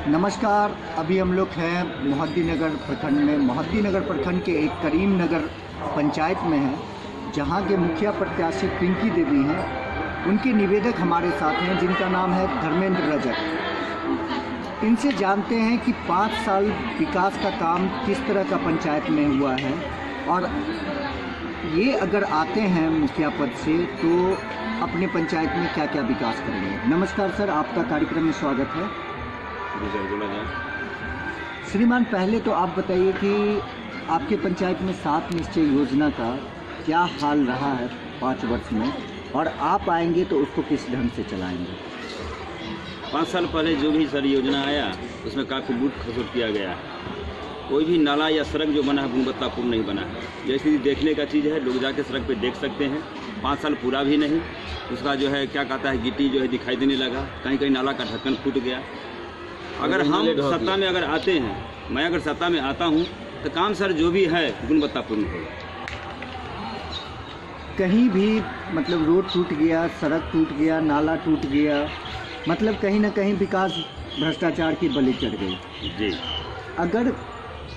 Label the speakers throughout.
Speaker 1: नमस्कार। अभी हम लोग हैं मोहद्दीनगर प्रखंड में। मोहद्दीनगर प्रखंड के एक करीमनगर पंचायत में है, जहां के मुखिया प्रत्याशी पिंकी देवी हैं। उनके निवेदक हमारे साथ हैं, जिनका नाम है धर्मेंद्र रजक। इनसे जानते हैं कि 5 साल विकास का काम किस तरह का पंचायत में हुआ है, और ये अगर आते हैं मुखिया पद से तो अपने पंचायत में क्या क्या विकास करेंगे। नमस्कार सर, आपका कार्यक्रम में स्वागत है। श्रीमान, पहले तो आप बताइए कि आपके पंचायत में 7 निश्चय योजना का क्या हाल रहा है 5 वर्ष में, और आप आएंगे तो उसको किस ढंग से चलाएंगे।
Speaker 2: 5 साल पहले जो भी सर योजना आया उसमें काफ़ी लूट खसोट किया गया है। कोई भी नाला या सड़क जो बना है गुणवत्तापूर्ण नहीं बना है। जैसे देखने का चीज़ है, लोग जाके सड़क पे देख सकते हैं। 5 साल पूरा भी नहीं, उसका जो है क्या कहता है गिट्टी जो है दिखाई देने लगा, कहीं कहीं नाला का ढक्कन फूट गया। अगर हम सत्ता में अगर आते हैं, मैं अगर सत्ता में आता हूं तो काम सर जो भी है गुणवत्तापूर्ण होगा।
Speaker 1: कहीं भी मतलब रोड टूट गया, सड़क टूट गया, नाला टूट गया, मतलब कहीं ना कहीं विकास भ्रष्टाचार की बलि चढ़ गई।
Speaker 2: जी,
Speaker 1: अगर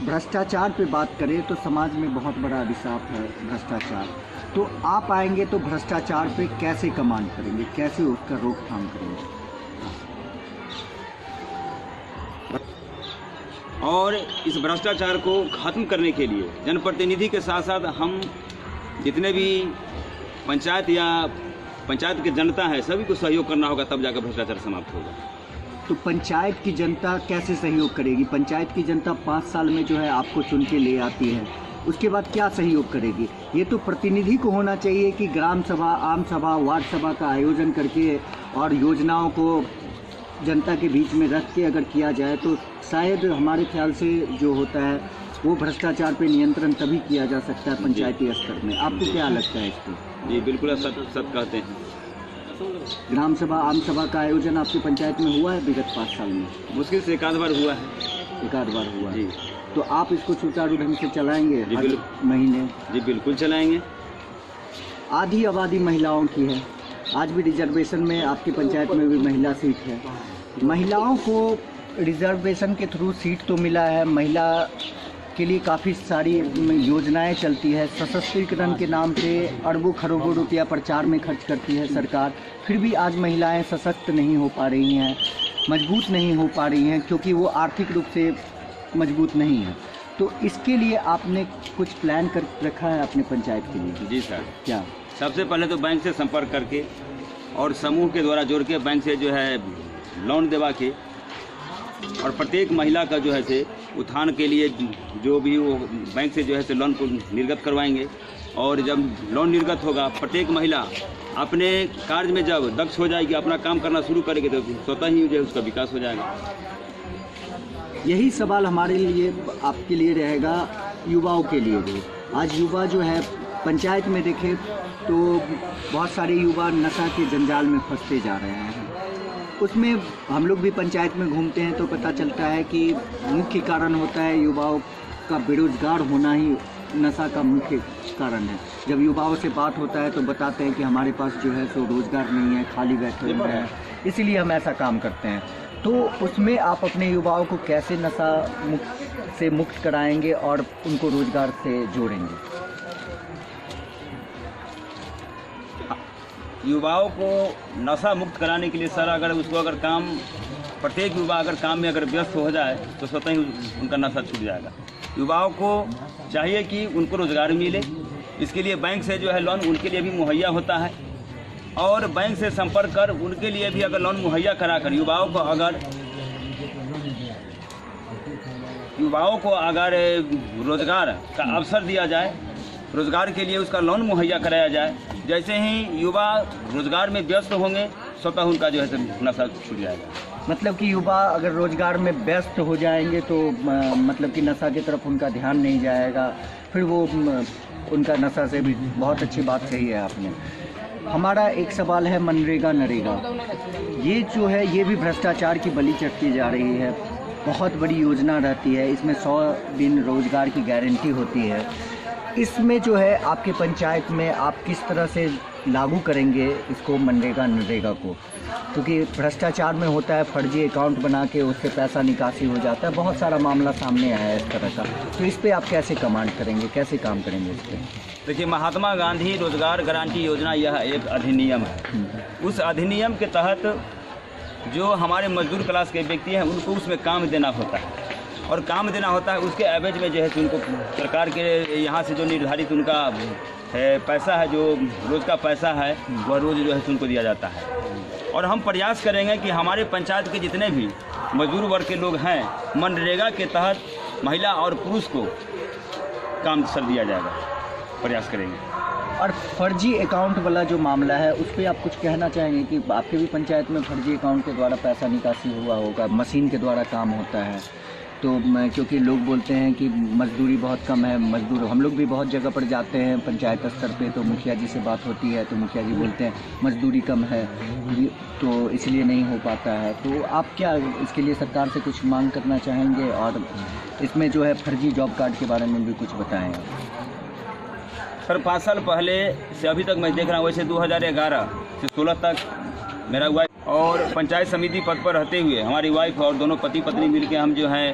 Speaker 1: भ्रष्टाचार पे बात करें तो समाज में बहुत बड़ा अभिशाप है भ्रष्टाचार। तो आप आएंगे तो भ्रष्टाचार पे कैसे कमांड करेंगे, कैसे उसका रोकथाम करेंगे।
Speaker 2: और इस भ्रष्टाचार को खत्म करने के लिए जनप्रतिनिधि के साथ साथ हम जितने भी पंचायत या पंचायत की जनता है सभी को सहयोग करना होगा, तब जाकर भ्रष्टाचार समाप्त होगा।
Speaker 1: तो पंचायत की जनता कैसे सहयोग करेगी। पंचायत की जनता 5 साल में जो है आपको चुन के ले आती है, उसके बाद क्या सहयोग करेगी। ये तो प्रतिनिधि को होना चाहिए कि ग्राम सभा, आम सभा, वार्ड सभा का आयोजन करके और योजनाओं को जनता के बीच में रख के अगर किया जाए तो शायद हमारे ख्याल से जो होता है वो भ्रष्टाचार पे नियंत्रण तभी किया जा सकता है पंचायती स्तर में। आपको क्या लगता है इस पर।
Speaker 2: जी बिल्कुल, सत कहते हैं।
Speaker 1: ग्राम सभा, आम सभा का आयोजन आपकी पंचायत में हुआ है विगत 5 साल में।
Speaker 2: मुश्किल से 1 बार हुआ है।
Speaker 1: 1 बार हुआ
Speaker 2: जी।
Speaker 1: तो आप इसको सुचारू ढंग से चलाएंगे हर महीने।
Speaker 2: जी बिल्कुल चलाएंगे।
Speaker 1: आधी आबादी महिलाओं की है, आज भी रिजर्वेशन में आपकी पंचायत में भी महिला सीट है। महिलाओं को रिजर्वेशन के थ्रू सीट तो मिला है, महिला के लिए काफ़ी सारी योजनाएं चलती है। सशक्तिकरण के नाम पे अरबों खरबों रुपया प्रचार में खर्च करती है सरकार, फिर भी आज महिलाएं सशक्त नहीं हो पा रही हैं, मजबूत नहीं हो पा रही हैं, क्योंकि वो आर्थिक रूप से मजबूत नहीं है। तो इसके लिए आपने कुछ प्लान कर रखा है अपने पंचायत के लिए।
Speaker 2: जी सर।
Speaker 1: क्या।
Speaker 2: सबसे पहले तो बैंक से संपर्क करके और समूह के द्वारा जोड़ के बैंक से जो है लोन दिवा के, और प्रत्येक महिला का जो है से उत्थान के लिए जो भी वो बैंक से जो है से लोन को निर्गत करवाएंगे। और जब लोन निर्गत होगा, प्रत्येक महिला अपने कार्य में जब दक्ष हो जाएगी, अपना काम करना शुरू करेगी, तो स्वतः ही जो है उसका विकास हो जाएगा।
Speaker 1: यही सवाल हमारे लिए आपके लिए रहेगा, युवाओं के लिए भी। आज युवा जो है पंचायत में देखें तो बहुत सारे युवा नशा के जंजाल में फंसते जा रहे हैं। उसमें हम लोग भी पंचायत में घूमते हैं तो पता चलता है कि मुख्य कारण होता है युवाओं का बेरोजगार होना ही नशा का मुख्य कारण है। जब युवाओं से बात होता है तो बताते हैं कि हमारे पास जो है सो रोज़गार नहीं है, खाली बैठे हुए हैं, इसीलिए हम ऐसा काम करते हैं। तो उसमें आप अपने युवाओं को कैसे नशा से मुक्त कराएंगे और उनको रोज़गार से जोड़ेंगे।
Speaker 2: युवाओं को नशा मुक्त कराने के लिए सर, अगर उसको अगर काम, प्रत्येक युवा अगर काम में अगर व्यस्त हो जाए तो स्वतः ही उनका नशा छूट जाएगा। युवाओं को चाहिए कि उनको रोज़गार मिले, इसके लिए बैंक से जो है लोन उनके लिए भी मुहैया होता है, और बैंक से संपर्क कर उनके लिए भी अगर लोन मुहैया कराकर युवाओं को अगर रोज़गार का अवसर दिया जाए, रोज़गार के लिए उसका लोन मुहैया कराया जाए, जैसे ही युवा रोज़गार में व्यस्त होंगे स्वतः उनका जो है नशा छूट जाएगा।
Speaker 1: मतलब कि युवा अगर रोज़गार में व्यस्त हो जाएंगे तो मतलब कि नशा की तरफ उनका ध्यान नहीं जाएगा, फिर वो उनका नशा से भी। बहुत अच्छी बात कही है आपने। हमारा एक सवाल है मनरेगा नरेगा, ये जो है ये भी भ्रष्टाचार की बलि चढ़ती जा रही है। बहुत बड़ी योजना रहती है, इसमें 100 दिन रोज़गार की गारंटी होती है। इसमें जो है आपके पंचायत में आप किस तरह से लागू करेंगे इसको मनरेगा नरेगा को, क्योंकि भ्रष्टाचार में होता है, फर्जी अकाउंट बना के उससे पैसा निकासी हो जाता है, बहुत सारा मामला सामने आया है इस तरह का। तो इस पे आप कैसे कमांड करेंगे, कैसे काम करेंगे इस पर?
Speaker 2: देखिए, महात्मा गांधी रोजगार गारंटी योजना यह एक अधिनियम है। उस अधिनियम के तहत जो हमारे मजदूर क्लास के व्यक्ति हैं उनको उसमें काम देना होता है, और काम देना होता है उसके एवरेज में जो है उनको सरकार के यहाँ से जो निर्धारित उनका पैसा है, जो रोज़ का पैसा है, वह रोज़ जो है उनको दिया जाता है। और हम प्रयास करेंगे कि हमारे पंचायत के जितने भी मजदूर वर्ग के लोग हैं, मनरेगा के तहत महिला और पुरुष को काम सर दिया जाएगा, प्रयास करेंगे।
Speaker 1: और फर्जी अकाउंट वाला जो मामला है उस पर आप कुछ कहना चाहेंगे कि आपके भी पंचायत में फर्जी अकाउंट के द्वारा पैसा निकासी हुआ होगा, मशीन के द्वारा काम होता है, तो क्योंकि लोग बोलते हैं कि मजदूरी बहुत कम है, मजदूर हम लोग भी बहुत जगह पर जाते हैं पंचायत स्तर पे, तो मुखिया जी से बात होती है तो मुखिया जी बोलते हैं मजदूरी कम है, तो इसलिए नहीं हो पाता है। तो आप क्या इसके लिए सरकार से कुछ मांग करना चाहेंगे? और इसमें जो है फर्जी जॉब कार्ड के बारे में भी कुछ बताएँ।
Speaker 2: सर, 5 साल पहले से अभी तक मैं देख रहा हूँ, वैसे 2011 से 16 तक मेरा वाइफ और पंचायत समिति पद पर रहते हुए हमारी वाइफ और दोनों पति पत्नी मिलकर हम जो है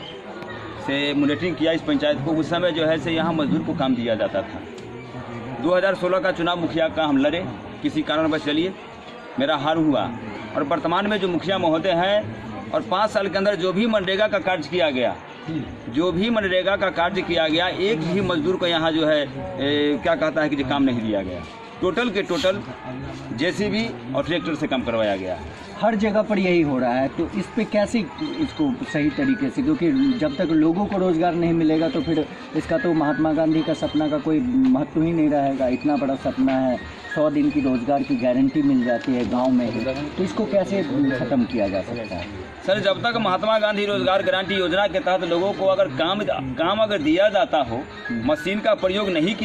Speaker 2: से मॉनिटरिंग किया इस पंचायत को। उस समय जो है से यहाँ मजदूर को काम दिया जाता था। 2016 का चुनाव मुखिया का हम लड़े, किसी कारणवश चलिए मेरा हार हुआ, और वर्तमान में जो मुखिया महोदय हैं और 5 साल के अंदर जो भी मनरेगा का कार्य किया गया, एक भी मजदूर को यहाँ जो है क्या कहता है कि जो काम नहीं दिया गया। टोटल के टोटल जेसीबी और ट्रैक्टर से काम करवाया गया।
Speaker 1: हर जगह पर यही हो रहा है, तो इस पे कैसे इसको सही तरीके से, क्योंकि जब तक लोगों को रोज़गार नहीं मिलेगा तो फिर इसका तो महात्मा गांधी का सपना का कोई महत्व ही नहीं रहेगा। इतना बड़ा सपना है, 100 दिन की रोज़गार की गारंटी मिल जाती है गांव में ही, तो इसको कैसे ख़त्म किया जा सकता है?
Speaker 2: सर, जब तक महात्मा गांधी रोजगार गारंटी योजना के तहत लोगों को अगर काम अगर दिया जाता हो, मशीन का प्रयोग नहीं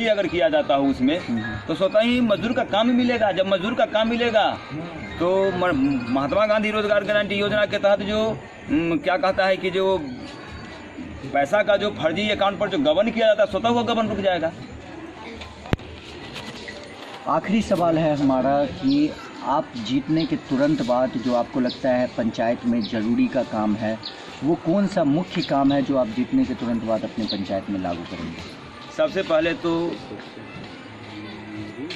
Speaker 2: अगर किया जाता हो उसमें, तो स्वतः ही मजदूर का काम मिलेगा। जब मजदूर का काम मिलेगा तो महात्मा गांधी रोजगार गारंटी योजना के तहत जो क्या कहता है कि जो पैसा का जो फर्जी अकाउंट पर जो गबन किया जाता है, स्वतः वो गबन रुक जाएगा।
Speaker 1: आखिरी सवाल है हमारा कि आप जीतने के तुरंत बाद जो आपको लगता है पंचायत में ज़रूरी का काम है, वो कौन सा मुख्य काम है जो आप जीतने के तुरंत बाद अपने पंचायत में लागू करेंगे?
Speaker 2: सबसे पहले तो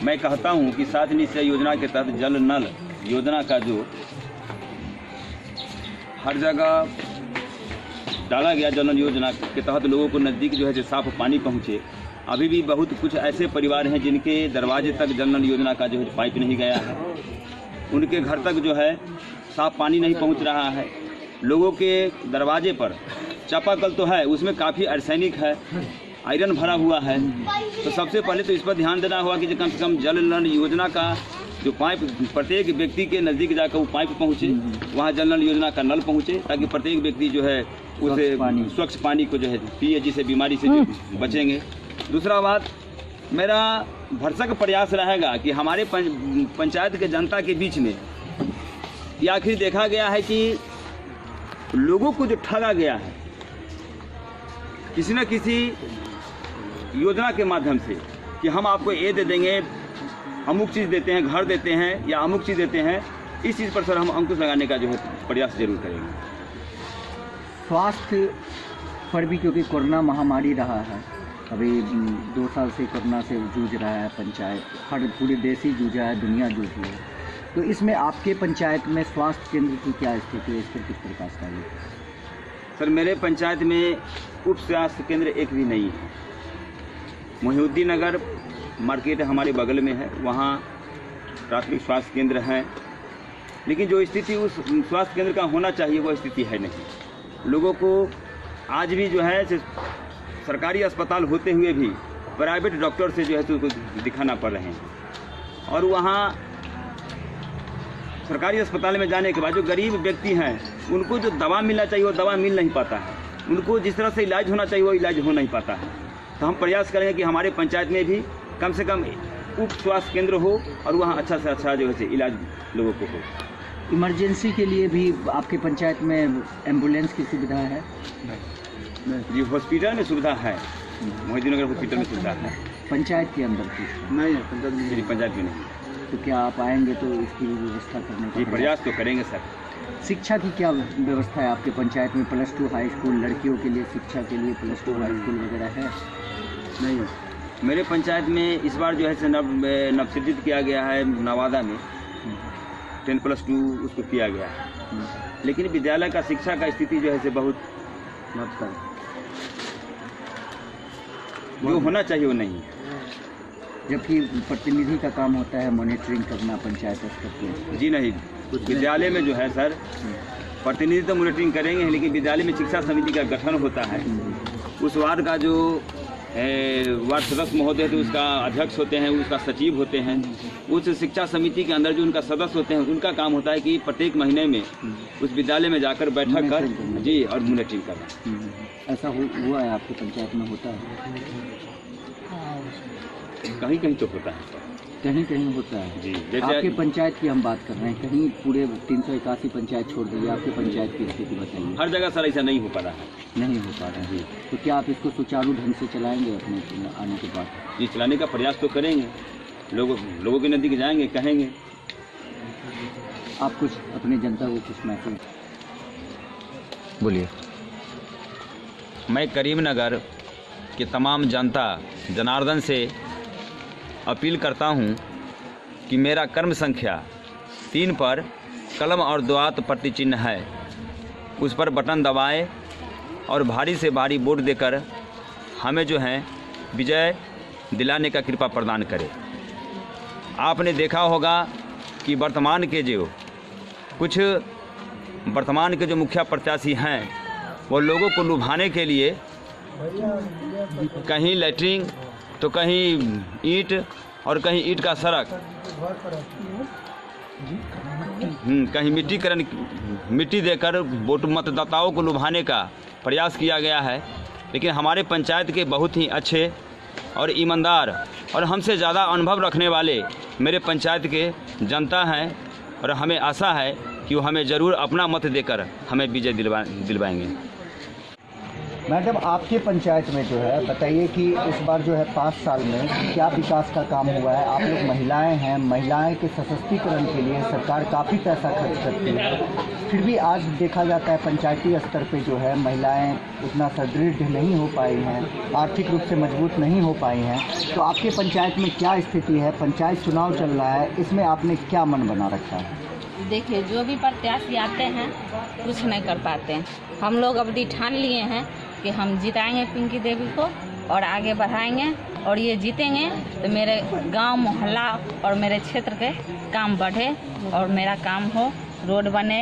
Speaker 2: मैं कहता हूं कि 7 निश्चय योजना के तहत जल नल योजना का जो हर जगह डाला गया, जल नल योजना के तहत लोगों को नज़दीक जो है साफ पानी पहुंचे। अभी भी बहुत कुछ ऐसे परिवार हैं जिनके दरवाजे तक जल नल योजना का जो है पाइप नहीं गया है, उनके घर तक जो है साफ पानी नहीं पहुंच रहा है। लोगों के दरवाजे पर चापाकल तो है, उसमें काफ़ी आर्सेनिक है, आयरन भरा हुआ है। तो सबसे पहले तो इस पर ध्यान देना होगा कि कम से कम जल नल योजना का जो पाइप प्रत्येक व्यक्ति के नज़दीक जाकर वो पाइप पहुँचे, वहाँ जल नल योजना का नल पहुँचे, ताकि प्रत्येक व्यक्ति जो है उसे स्वच्छ पानी को जो है पिए, जिससे बीमारी से बचेंगे। दूसरा बात, मेरा भरसक प्रयास रहेगा कि हमारे पंचायत के जनता के बीच में ये आखिर देखा गया है कि लोगों को जो ठगा गया है किसी न किसी योजना के माध्यम से कि हम आपको ये दे देंगे, अमुक चीज़ देते हैं, घर देते हैं या अमुक चीज़ देते हैं, इस चीज़ पर सर हम अंकुश लगाने का जो है प्रयास जरूर करेंगे।
Speaker 1: स्वास्थ्य पर भी, क्योंकि कोरोना महामारी रहा है, अभी 2 साल से कोरोना से जूझ रहा है पंचायत, हर पूरे देश ही जूझा है, दुनिया जूझ रही है, तो इसमें आपके पंचायत में स्वास्थ्य केंद्र की क्या स्थिति है, इस पर किस प्रकार का है?
Speaker 2: सर, मेरे पंचायत में उप स्वास्थ्य केंद्र एक भी नहीं है। मोहिउद्दीन नगर मार्केट हमारे बगल में है, वहाँ प्राथमिक स्वास्थ्य केंद्र है, लेकिन जो स्थिति उस स्वास्थ्य केंद्र का होना चाहिए वो स्थिति है नहीं। लोगों को आज भी जो है सरकारी अस्पताल होते हुए भी प्राइवेट डॉक्टर से जो है तो दिखाना पड़ रहे हैं, और वहाँ सरकारी अस्पताल में जाने के बाद जो गरीब व्यक्ति हैं उनको जो दवा मिलना चाहिए वो दवा मिल नहीं पाता है, उनको जिस तरह से इलाज होना चाहिए वो इलाज हो नहीं पाता है। तो हम प्रयास करेंगे कि हमारे पंचायत में भी कम से कम उप स्वास्थ्य केंद्र हो और वहाँ अच्छा से अच्छा जो है इलाज लोगों को हो।
Speaker 1: इमरजेंसी के लिए भी आपके पंचायत में एम्बुलेंस की सुविधा है?
Speaker 2: जी, हॉस्पिटल में सुविधा है, मोहिउद्दीन नगर हॉस्पिटल में सुविधा है।
Speaker 1: पंचायत के अंदर कुछ
Speaker 2: नहीं है, पंचायत में नहीं।
Speaker 1: तो क्या आप आएंगे तो इसकी भी व्यवस्था करने
Speaker 2: जी
Speaker 1: का
Speaker 2: प्रयास तो करेंगे सर।
Speaker 1: शिक्षा की क्या व्यवस्था है आपके पंचायत में? +2 हाई स्कूल लड़कियों के लिए शिक्षा के लिए +2 हाई स्कूल वगैरह है?
Speaker 2: नहीं है मेरे पंचायत में। इस बार जो है से नवसृजित किया गया है नवादा में 10+2 उसको किया गया है, लेकिन विद्यालय का शिक्षा का स्थिति जो है से बहुत जो होना चाहिए वो नहीं है।
Speaker 1: जबकि प्रतिनिधि का काम होता है मॉनिटरिंग करना पंचायत स्तर पे।
Speaker 2: जी नहीं, विद्यालय में जो है सर प्रतिनिधि तो मॉनिटरिंग करेंगे, लेकिन विद्यालय में शिक्षा समिति का गठन होता है। उस वार्ड का जो वार्ड सदस्य महोदय तो उसका अध्यक्ष होते हैं, उसका सचिव होते हैं। उस शिक्षा समिति के अंदर जो उनका सदस्य होते हैं उनका काम होता है कि प्रत्येक महीने में उस विद्यालय में जाकर बैठक कर जी और मॉनिटरिंग करना।
Speaker 1: ऐसा हुआ है आपके पंचायत में? होता है
Speaker 2: कहीं कहीं तो होता है सर,
Speaker 1: कहीं कहीं होता है
Speaker 2: जी।
Speaker 1: आपके पंचायत की हम बात कर रहे हैं, कहीं पूरे 381 पंचायत छोड़ दीजिए, आपके पंचायत की स्थिति बताइए।
Speaker 2: हर जगह सर ऐसा नहीं हो पा रहा है।
Speaker 1: नहीं हो पा रहा है जी। तो क्या आप इसको सुचारू ढंग से चलाएंगे अपने आने के बाद?
Speaker 2: जी चलाने का प्रयास तो करेंगे, लोगों के नज़दीक जाएंगे, कहेंगे।
Speaker 1: आप कुछ अपनी जनता को कुछ मैसेज
Speaker 3: बोलिए। मैं करीमनगर के तमाम जनता जनार्दन से अपील करता हूं कि मेरा कर्म संख्या 3 पर कलम और द्वात प्रति चिन्ह है, उस पर बटन दबाएं और भारी से भारी वोट देकर हमें जो है विजय दिलाने का कृपा प्रदान करें। आपने देखा होगा कि वर्तमान के जो मुखिया प्रत्याशी हैं वो लोगों को लुभाने के लिए कहीं लैट्रिन तो कहीं ईंट और कहीं ईंट का सड़क, कहीं मिट्टी देकर वोट मतदाताओं को लुभाने का प्रयास किया गया है। लेकिन हमारे पंचायत के बहुत ही अच्छे और ईमानदार और हमसे ज़्यादा अनुभव रखने वाले मेरे पंचायत के जनता हैं और हमें आशा है कि वो हमें ज़रूर अपना मत देकर हमें विजय दिलवाएंगे।
Speaker 1: मैडम, आपके पंचायत में जो है बताइए कि इस बार जो है 5 साल में क्या विकास का काम हुआ है? आप लोग महिलाएं हैं, महिलाएं के सशक्तिकरण के लिए सरकार काफ़ी पैसा खर्च करती है, फिर भी आज देखा जाता है पंचायती स्तर पे जो है महिलाएं उतना सुदृढ़ नहीं हो पाई हैं, आर्थिक रूप से मजबूत नहीं हो पाई हैं। तो आपके पंचायत में क्या स्थिति है? पंचायत चुनाव चल रहा है, इसमें आपने क्या मन बना रखा है?
Speaker 4: देखिए, जो भी प्रत्याशी आते हैं कुछ नहीं कर पाते हैं। हम लोग अब ठान लिए हैं कि हम जिताएंगे पिंकी देवी को और आगे बढ़ाएंगे, और ये जीतेंगे तो मेरे गांव मोहल्ला और मेरे क्षेत्र के काम बढ़े और मेरा काम हो, रोड बने,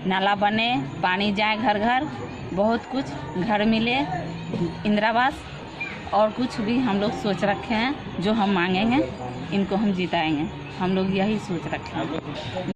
Speaker 4: नाला बने, पानी जाए घर घर, बहुत कुछ घर मिले, इंदिरावास और कुछ भी हम लोग सोच रखे हैं जो हम मांगेंगे, इनको हम जिताएंगे। हम लोग यही सोच रखे हैं।